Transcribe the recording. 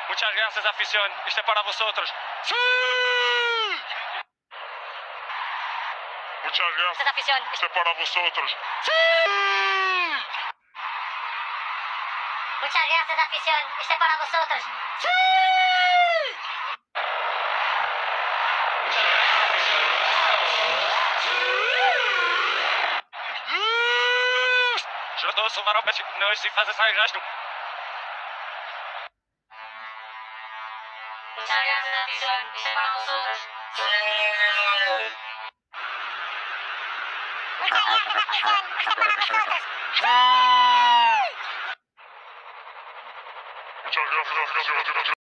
Muchas gracias, afición. Este es para vosotros. ¡Sí! Muchas gracias, afición. este es para vosotros. Muchas gracias, afición. Este es para vosotros. Je dois sauver un petit peu. Si faz essa resto. Muchas gracias, afición. Este es para vosotros. Muchas gracias, afición. Este es para vosotros. Muchas gracias,